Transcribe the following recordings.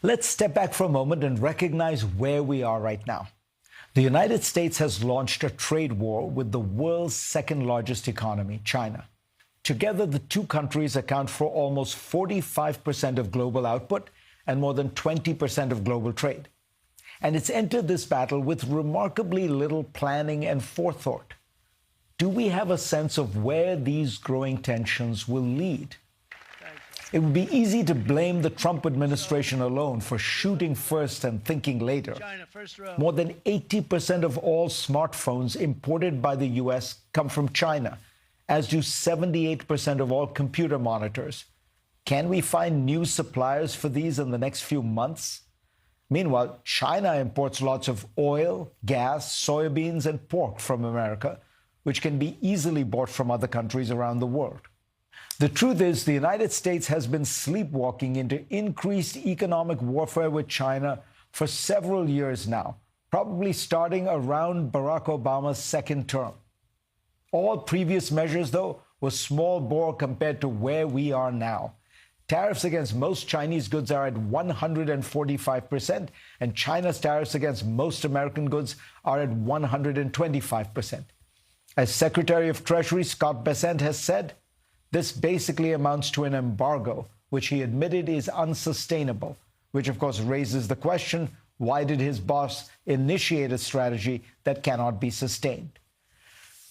Let's step back for a moment and recognize where we are right now. The United States has launched a trade war with the world's second largest economy, China. Together, the two countries account for almost 45% of global output and more than 20% of global trade. And it's entered this battle with remarkably little planning and forethought. Do we have a sense of where these growing tensions will lead? It would be easy to blame the Trump administration alone for shooting first and thinking later. More than 80% of all smartphones imported by the U.S. come from China, as do 78% of all computer monitors. Can we find new suppliers for these in the next few months? Meanwhile, China imports lots of oil, gas, soybeans, and pork from America, which can be easily bought from other countries around the world. The truth is, the United States has been sleepwalking into increased economic warfare with China for several years now, probably starting around Barack Obama's second term. All previous measures, though, were small bore compared to where we are now. Tariffs against most Chinese goods are at 145%, and China's tariffs against most American goods are at 125%. As Secretary of Treasury Scott Bessent has said, this basically amounts to an embargo, which he admitted is unsustainable, which of course raises the question, why did his boss initiate a strategy that cannot be sustained?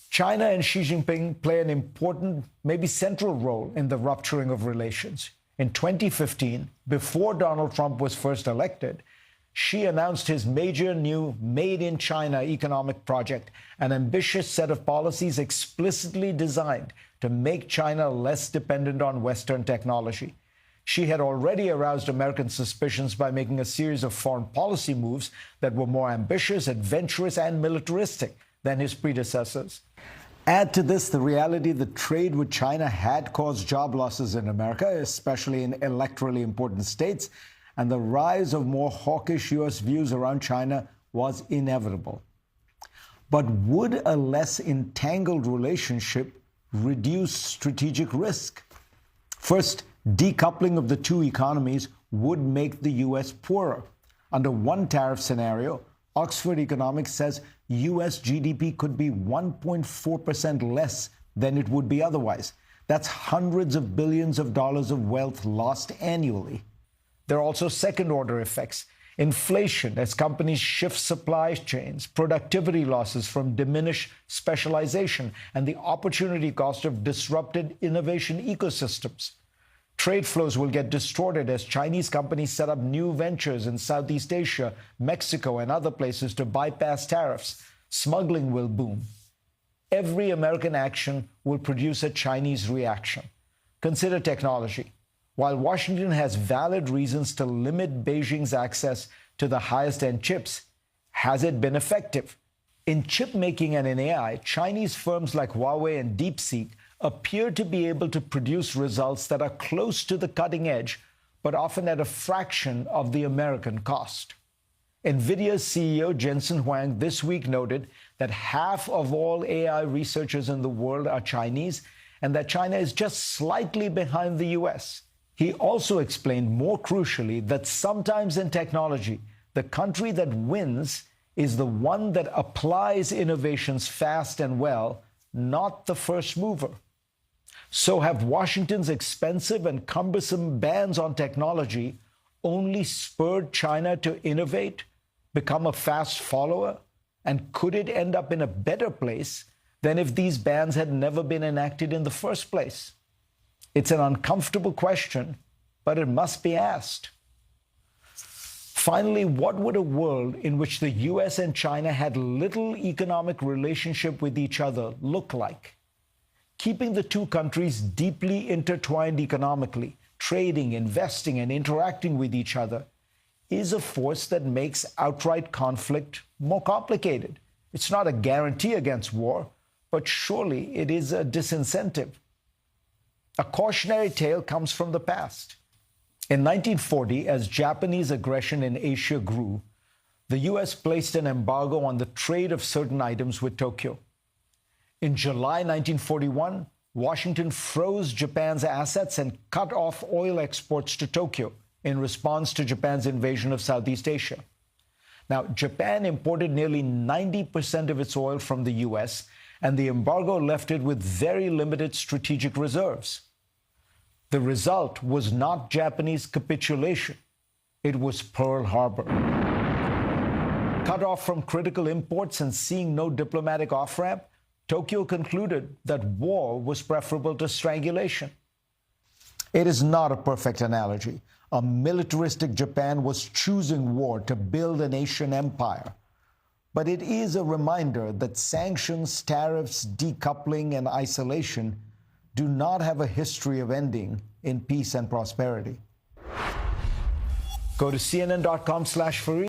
China and Xi Jinping play an important, maybe central role in the rupturing of relations. In 2015, before Donald Trump was first elected, Xi announced his major new Made in China economic project, an ambitious set of policies explicitly designed to make China less dependent on Western technology. Xi had already aroused American suspicions by making a series of foreign policy moves that were more ambitious, adventurous, and militaristic than his predecessors. Add to this the reality that trade with China had caused job losses in America, especially in electorally important states, and the rise of more hawkish U.S. views around China was inevitable. But would a less entangled relationship reduce strategic risk? First, decoupling of the two economies would make the U.S. poorer. Under one tariff scenario, Oxford Economics says U.S. GDP could be 1.4% less than it would be otherwise. That's hundreds of billions of dollars of wealth lost annually. There are also second-order effects. Inflation as companies shift supply chains, productivity losses from diminished specialization, and the opportunity cost of disrupted innovation ecosystems. Trade flows will get distorted as Chinese companies set up new ventures in Southeast Asia, Mexico, and other places to bypass tariffs. Smuggling will boom. Every American action will produce a Chinese reaction. Consider technology. While Washington has valid reasons to limit Beijing's access to the highest-end chips, has it been effective? In chip making and in AI, Chinese firms like Huawei and DeepSeek appear to be able to produce results that are close to the cutting edge, but often at a fraction of the American cost. NVIDIA's CEO Jensen Huang this week noted that half of all AI researchers in the world are Chinese, and that China is just slightly behind the U.S. He also explained, more crucially, that sometimes in technology, the country that wins is the one that applies innovations fast and well, not the first mover. So have Washington's expensive and cumbersome bans on technology only spurred China to innovate, become a fast follower? And could it end up in a better place than if these bans had never been enacted in the first place? It's an uncomfortable question, but it must be asked. Finally, what would a world in which the U.S. and China had little economic relationship with each other look like? Keeping the two countries deeply intertwined economically, trading, investing, and interacting with each other is a force that makes outright conflict more complicated. It's not a guarantee against war, but surely it is a disincentive. A cautionary tale comes from the past. In 1940, as Japanese aggression in Asia grew, the U.S. placed an embargo on the trade of certain items with Tokyo. In July 1941, Washington froze Japan's assets and cut off oil exports to Tokyo. in response to Japan's invasion of Southeast Asia. Now, Japan imported nearly 90% of its oil from the U.S., and the embargo left it with very limited strategic reserves. The result was not Japanese capitulation. It was Pearl Harbor. Cut off from critical imports and seeing no diplomatic off-ramp, Tokyo concluded that war was preferable to strangulation. It is not a perfect analogy. A militaristic Japan was choosing war to build an Asian empire. But it is a reminder that sanctions, tariffs, decoupling, and isolation do not have a history of ending in peace and prosperity. Go to cnn.com/Fareed.